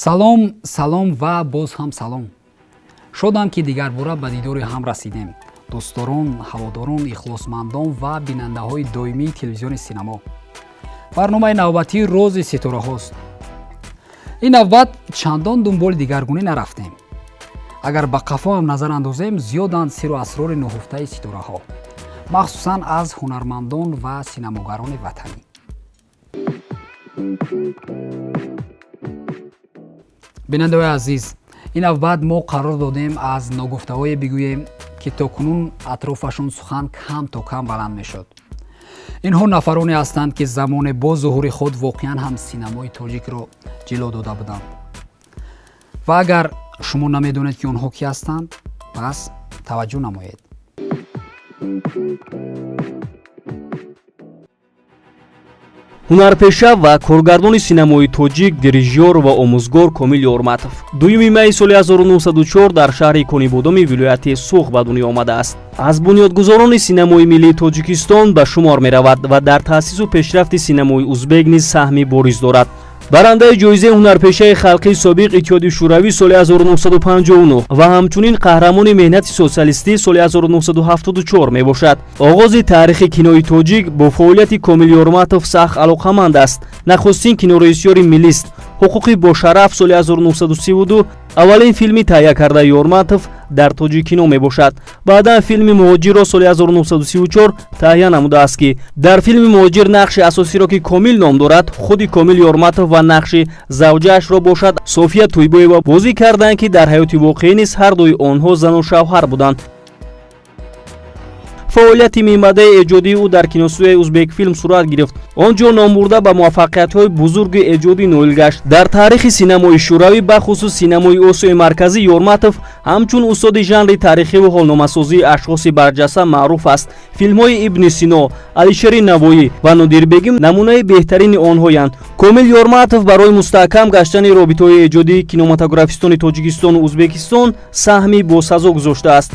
салом ва боз ҳам салом. Шодам ки дигарбора ба дидори ҳам расидем. Дӯстдорон, ҳаводорон, ихлосмандон ва бинандаҳои доимии телевизиони синемо. Барномаи навбатии Рози ситорахост. Ин навбат чандон дунболи дигаргунӣ нарафтем. Агар ба қафоам назар андозем, зиёданд сиру асрори ноҳуфтаи ситорахо, махсусан аз ҳунармандон ва синамогарони ватанӣ. бинандаҳои азиз, ин навбат мо қарор додем аз ногуфтаҳое бигӯем ки токунун атрофашон сухан кам то кам баланд мешуд. инҳо нафароне ҳастанд ки замоне бо зуҳури худ воқеан ҳам синамои тоҷикро ҷило дода буданд. ва агар шумо намедонед ки онҳо ки ҳастанд, пас таваҷҷӯҳ намоед. ҳунарпеша ва коргардони синамои тоҷик, дирижёр ва омӯзгор Комил Ёрматов 2 майи соли 1904 дар шаҳри Конибодоми вилояти Суғ ба дунё омадааст. аз бунёдгузорони синамои миллии Тоҷикистон ба шумор меравад ва дар таъсису пешрафти синамои узбек низ саҳми борис дорад. барандаи ҷоизаи ҳунарпешаи халқии собиқ иттиҳоди шӯравӣ соли 1959 ва ҳамчунин қаҳрамони меҳнати социалистӣ соли 1974 мебошад. оғози таърихи кинои тоҷик бо фаъолияти Комил Ёрматов сахт алоқаманд аст. нахустин кинорежиссёри миллист. ҳуқуқи бошараф соли 1932 аввалин филми таҳия кардаи Ёрматов дар тоҷикино мебошад. баъдан филми муҳоҷирро соли 1934 таҳия намудааст ки дар филми муҳоҷир нақши асосиро ки Комил ном дорад, худи Комил Ёрматов ва нақши завҷаашро бошад София Тӯйбоева бозӣ карданд ки дар ҳаёти воқеӣ низ ҳардуи онҳо зану шавҳар буданд. фаъолияти миъмадаи эҷодии ӯ дар киностудияи Узбекфилм сурат гирифт. он ҷо ном бурда ба муваффақиятҳои бузурги эҷодӣ ноил гашт. дар таърихи синамои шӯравӣ бахусус синамои Осиёи марказӣ Ёрматов ҳамчун устоди жанри таърихиву ҳолномасозии ашхоси барҷаста маъруф аст. филмҳои Ибни Сино, Алишери Навоӣ ва Нодирбегим намунаи беҳтарини онҳоянд. Комил Ёрматов барои мустаҳкам гаштани робитаҳои эҷодии кинематографистони Тоҷикистону Узбекистон саҳми босазо гузоштааст.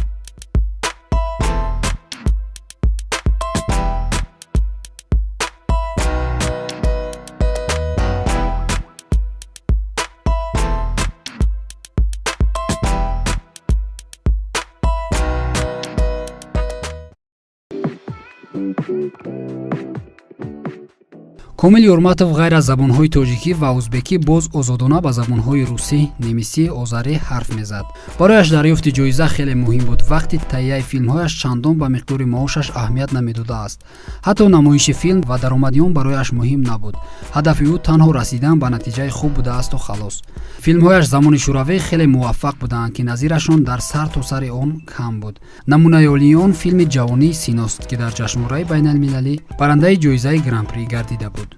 Комил Ёрматов ғайр аз забонҳои тоҷикӣ ва узбекӣ боз озодона ба забонҳои русӣ, немисӣ, озарӣ ҳарф мезад. барояш дарёфти ҷоиза хеле муҳим буд. вақти таҳияи филмҳояш чандон ба миқдори маошаш аҳамият намедодааст. ҳатто намоиши филм ва даромади он барояш муҳим набуд. ҳадафи ӯ танҳо расидан ба натиҷаи хуб будаасту халос. филмҳояш замони шӯравӣ хеле муваффақ буданд ки назирашон дар сар то сари он кам буд. намунаи олии он филми ҷавонии Синост ки дар ҷашнвораи байналмилалӣ барандаи ҷоизаи гран-при гардида буд.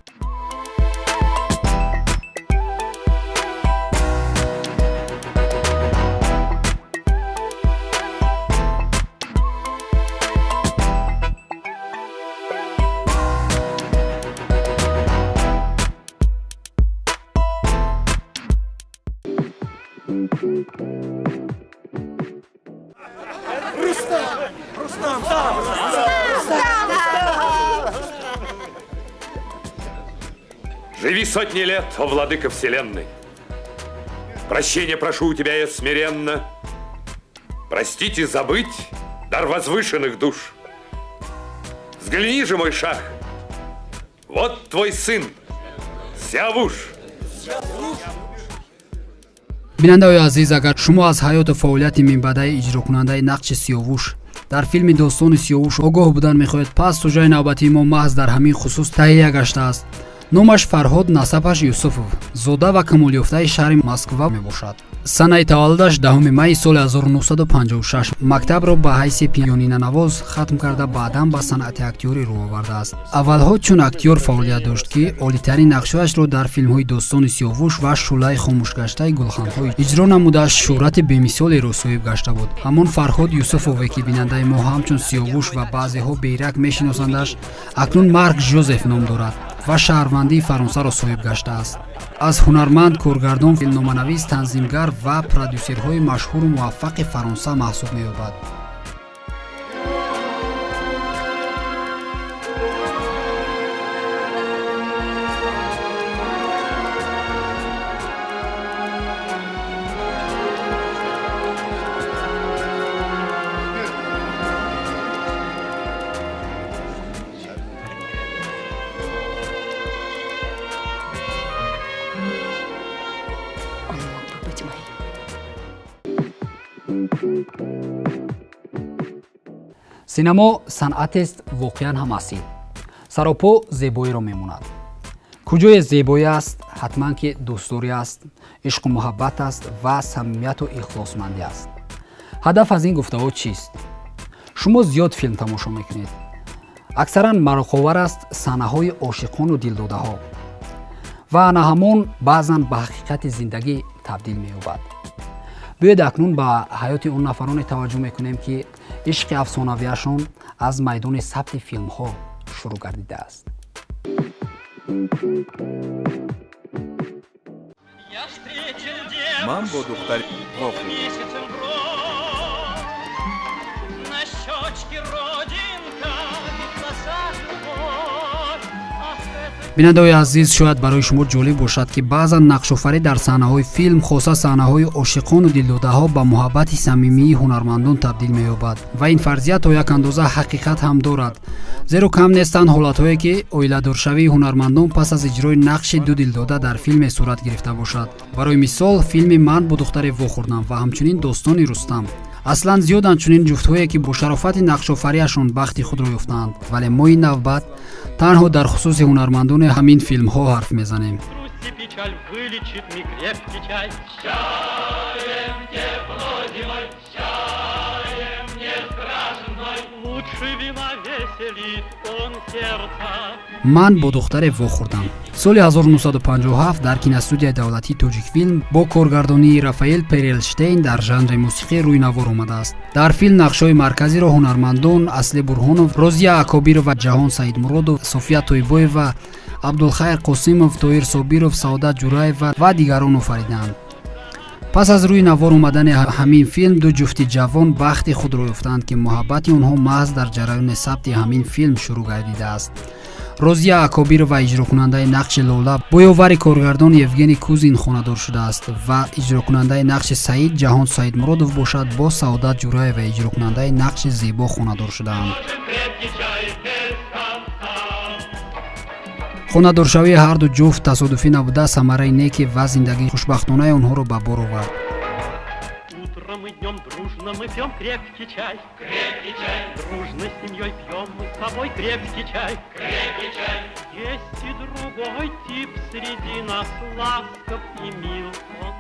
Живи сотни лет, о владыка вселенной. Прощения прошу у тебя я смиренно. Простить и забыть дар возвышенных душ. Взгляни же, мой шах, вот твой сын, Сиявуш. бинандаҳои азиз, агар шумо аз ҳаёту фаъолияти минбаъдаи иҷрокунандаи нақши Сиёвуш дар филми достони Сиёвуш огоҳ будан мехоҳед, пас суҷаи навбатии мо маҳз дар ҳамин хусус таҳия гаштааст. номаш Фарҳод, насабаш Юсуфов, зода ва камолёфтаи шаҳри Москва мебошад. санаи таваллудаш 10 майи соли 1956. мактабро ба ҳайси пиёнинанавоз хатм карда баъдан ба санъати актёрӣ рӯ овардааст. аввалҳо чун актёр фаъолият дошт ки олитарин нақшҳояшро дар филмҳои достони Сиёвуш ва шӯлаи хомӯшгаштаи гулханҳо иҷро намуда шӯҳрати бемисолеро соҳиб гашта буд. ҳамон Фарҳод Юсуфове ки бинандаи мо ҳамчун Сиёвуш ва баъзеҳо бейрак мешиносандаш, акнун Марк Жозеф ном дорад ва шаҳрвандии Фаронсаро соҳиб гаштааст. аз ҳунарманд, коргардон, филмноманавис, танзимгар ва продюсерҳои машҳуру муваффақи Фаронса маҳсуб меёбад. синемо санъатест воқеан ҳам асил. саропо зебоиро мемонад. куҷое зебоӣ аст, ҳатман ки дӯстдорӣ аст, ишқу муҳаббат аст ва самимияту ихлосмандӣ аст. ҳадаф аз ин гуфтаҳо чист? шумо зиёд филм тамошо мекунед. аксаран мароқовар аст саҳнаҳои ошиқону дилдодаҳо ва ана ҳамон баъзан ба ҳақиқати зиндагӣ табдил меёбад. биёед акнун ба ҳаёти он нафароне таваҷҷӯҳ мекунем ки ишқи афсонавиашон аз майдони сабти филмҳо шурӯъ гардидааст. ман бо духтари бинандаҳои азиз, шояд барои шумо ҷолиб бошад ки баъзан нақшофарӣ дар саҳнаҳои филм, хоса саҳнаҳои ошиқону дилдодаҳо ба муҳаббати самимии ҳунармандон табдил меёбад ва ин фарзия то як андоза ҳақиқат ҳам дорад, зеро кам нестанд ҳолатҳое ки оиладоршавии ҳунармандон пас аз иҷрои нақши ду дилдода дар филме сурат гирифта бошад. барои мисол филми «Ман бо духтаре вохӯрдам» ва ҳамчунин «Достони Рустам». аслан зиёданд чунин ҷуфтҳое ки бо шарофати нақшофариашон бахти худро ёфтаанд, вале мо ин навбат танҳо дар хусуси ҳунармандони ҳамин филмҳо ҳарф мезанем. ман бо духтаре вохӯрдам соли 1957 дар киностудияи давлатии Таджикфилм бо коргардонии Рафаэл Перелштейн дар жанри мусиқӣ рӯйнавор омадааст. дар филм нақшҳои марказиро ҳунармандон Асли Бурҳонов, Розия Акобирова, Ҷаҳон Саидмуродов, София Тойбоева, Абдулхайр Қосимов, Тоир Собиров, Саодат Ҷураева ва дигарон офариданд. пас аз рӯи навор омадани ҳамин филм ду ҷуфти ҷавон бахти худро ёфтанд ки муҳаббати онҳо маҳз дар ҷараёни сабти ҳамин филм шурӯъ гардидааст. розия акобирова иҷрокунандаи нақши Лола бо ёвари коргардон Евгений Кузин хонадор шудааст ва иҷрокунандаи нақши Саид Ҷаҳон Саидмуродов бошад бо Саодат Ҷураева иҷрокунандаи нақши Зебо хонадор шудаанд. хонадоршавии ҳарду ҷуфт тасодуфӣ набуда, самараи неки ва зиндагии хушбахтонаи онҳоро ба бор овард. Мы днем дружно мы пьем крепкий чай. Крепкий чай. Дружно с семьей пьем мы с тобой крепкий чай. Крепкий чай. Есть и другой тип среди нас, ласков и мил он.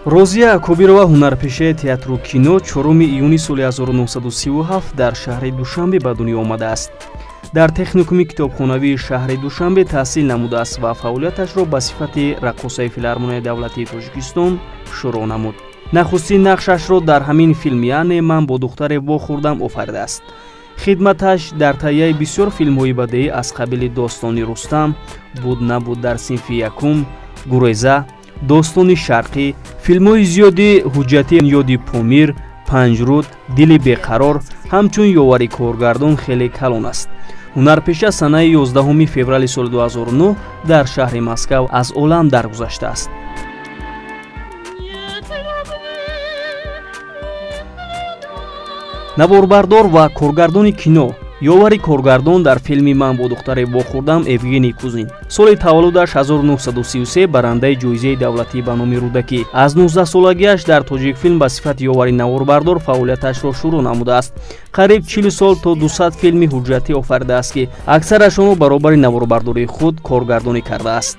Розия Акобирова ҳунарпешаи театру кино 4 июни соли 1937 дар шаҳри Душанбе ба дунё омадааст. дар техникуми китобхонавии шаҳри Душанбе таҳсил намудааст ва фаъолияташро ба сифати раққосаи филармонияи давлатии Тоҷикистон шурӯъ намуд. нахустин нақшашро дар ҳамин филм, яъне «Ман бо духтаре вохӯрдам» офаридааст. хидматаш дар таҳияи бисёр филмҳои бадеӣ аз қабили «Достони Рустам», «Буд набуд дар синфи якум», «Гуреза», «Достони шарқӣ», филмҳои зиёди ҳуҷҷати «Ёди Помир», «Панҷруд», «Дили беқарор» ҳамчун ёвари коргардон хеле калон аст. ҳунарпеша санаи 11 феврали соли 2009 дар шаҳри Москав аз олам даргузаштааст. наворбардор ва коргардони кино, ёвари коргардон дар филми «Ман бо духтаре вохӯрдам» Евгений Кузин. соли таваллудаш 1933 барандаи ҷоизаи давлатӣ ба номи рӯдакӣ. аз 19-солагиаш дар Таджикфилм ба сифати ёвари наворбардор фаъолияташро шурӯъ намудааст. қариб 40 сол то 200 филми ҳуҷҷатӣ офаридааст ки аксарашонро баробари наворбардории худ коргардонӣ кардааст.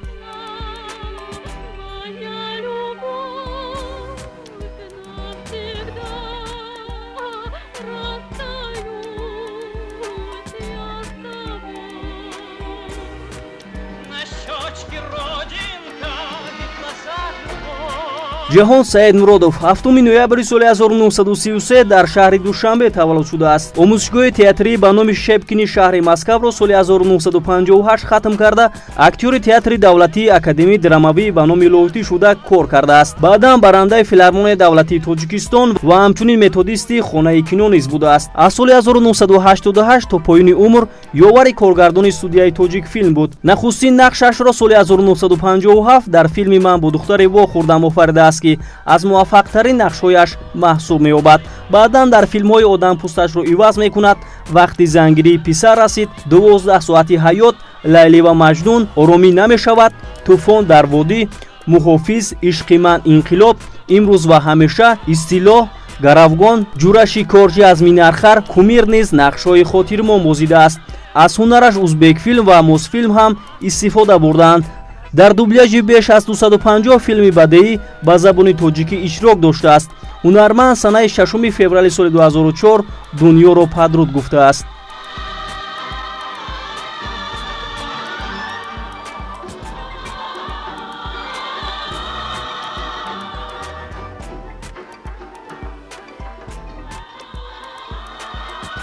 ҷаҳон Саидмуродов 7 ноябри соли 1933 дар шаҳри Душанбе таваллуд шудааст. омӯзишгоҳи театрӣ ба номи Шепкини шаҳри Москавро соли 1958 хатм карда, актёри театри давлатии Академияи драмавӣ ба номи Лоҳитӣ шуда кор кардааст. баъдан барандаи филармонияи давлатии Тоҷикистон ва ҳамчунин методисти хонаи кино низ будааст. аз соли 1988 то поёни умр ёвари коргардони студияи Таджикфилм буд. нахустин нақшашро соли 1957 дар филми «Ман бо духтаре вохӯрдам» офаридааст ки аз муваффақтарин нақшҳояш маҳсуб меёбад. баъдан дар филмҳои одампӯсташро иваз мекунад. вақти зангирии писар расид, 12 соати ҳаёт, лайли ва маҷнун, оромӣ намешавад, тӯфон дар водӣ, мухофиз, ишқи ман, инқилоб, имрӯз ва ҳамеша, истилоҳ, гаравгон, ҷураши корҷи аз минархар, кумир низ нақшҳои хотирмон бозидааст. аз ҳунараш узбекфилм ва мосфилм ҳам истифода бурдаанд. дар дубляжи беш аз 250 филми бадеӣ ба забони тоҷикӣ иҷрок доштааст. ҳунарманд санаи 6 феврали соли 2004 дунёро падруд гуфтааст.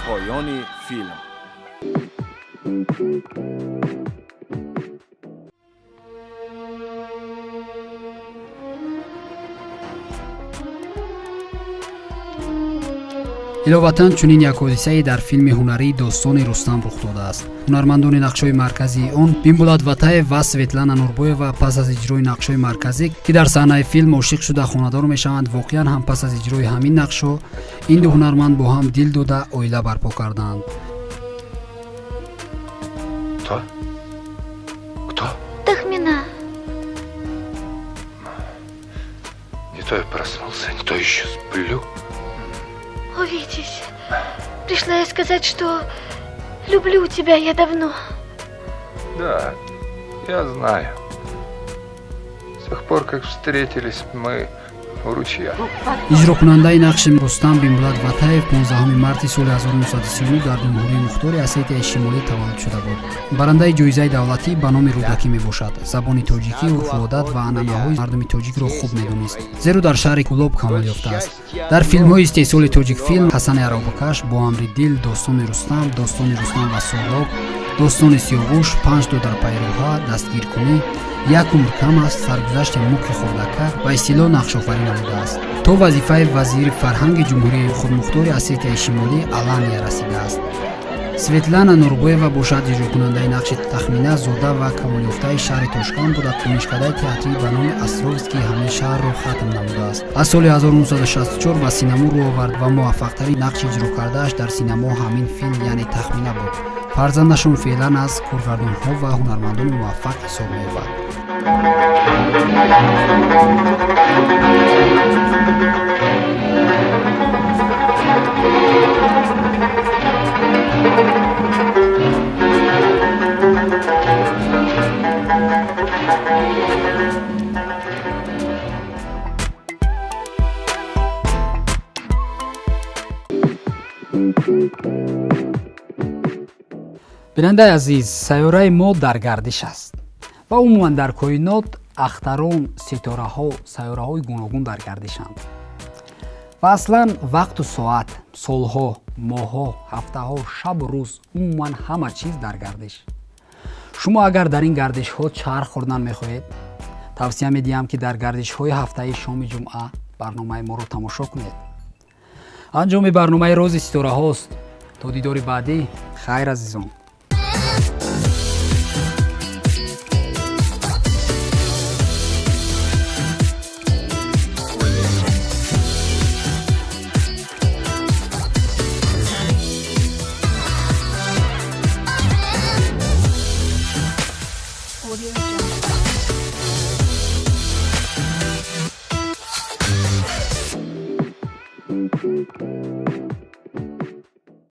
پایان فیلم. иловатан чунин як ҳодисае дар филми ҳунарии достони рустам рух додааст. ҳунармандони нақшҳои марказии он бимбулат ватаев ва светлана нурбоева пас аз иҷрои нақшҳои марказӣ ки дар саҳнаи филм ошиқ шуда хонадор мешаванд, воқеан ҳам пас аз иҷрои ҳамин нақшҳо ин ду ҳунарманд бо ҳам дил дода оила барпо карданд. Кто? Тахмина. Не то я проснулся, не то еще сплю. Увидись. Пришла я сказать, что люблю тебя я давно. Да, я знаю. С тех пор, как встретились мы у ручья. иҷрокунандаи нақши рустам бимбулат ватаев 15 марти соли 1939 дар ҷумҳурии мухтори осетияи шимолӣ таваллуд шуда буд. барандаи ҷоизаи давлатӣ ба номи рӯдакӣ мебошад. забони тоҷикӣ, урфу одат ва анъанаҳои мардуми тоҷикро хуб медонист, зеро дар шаҳри кӯлоб камол ёфтааст. дар филмҳои истеҳсоли тоҷикфилм ҳасани аробакаш, бо амри дил, достони рустам ва соҳлоб, достони сиёвуш, 5 до дар пайрӯҳа, дастгиркунӣ, як умр кам аст, саргузашти муки хурдака ва истилоҳ нақшофарӣ намудааст. то вазифаи вазири фарҳанги ҷумҳурии худмухтори осетияи шимолӣ алания расидааст. светлана нурбоева бошад иҷрокунандаи нақши тахмина, зода ва камолёфтаи шаҳри Тошканд буда донишкадаи театрӣ ба номи Островский ҳамин шаҳрро хатм намудааст. аз соли 1964 ба синамо рӯ овард ва муваффақтарин нақши иҷро кардааш дар синамо ҳамин филм яъне тахмина буд. фарзандашон феълан аз коргардонҳо ва ҳунармандони муваффақ ҳисоб меёбад. бинандаи азиз, сайёраи мо дар гардиш аст ва умуман дар коинот ахтарон, ситорахо, сайёраҳои гуногун дар гардишанд. ва аслан вақту соат, солҳо, моҳҳо, ҳафтаҳо, шабу рӯз, умуман ҳама чиз дар гардиш. шумо агар дар ин гардишҳо чарх хӯрдан мехоҳед, тавсия медиҳам ки дар гардишҳои ҳафтаи шоми ҷумъа барномаи моро тамошо кунед. анҷоми барномаи рози ситораҳост. то дидори баъдӣ, хайр азизон.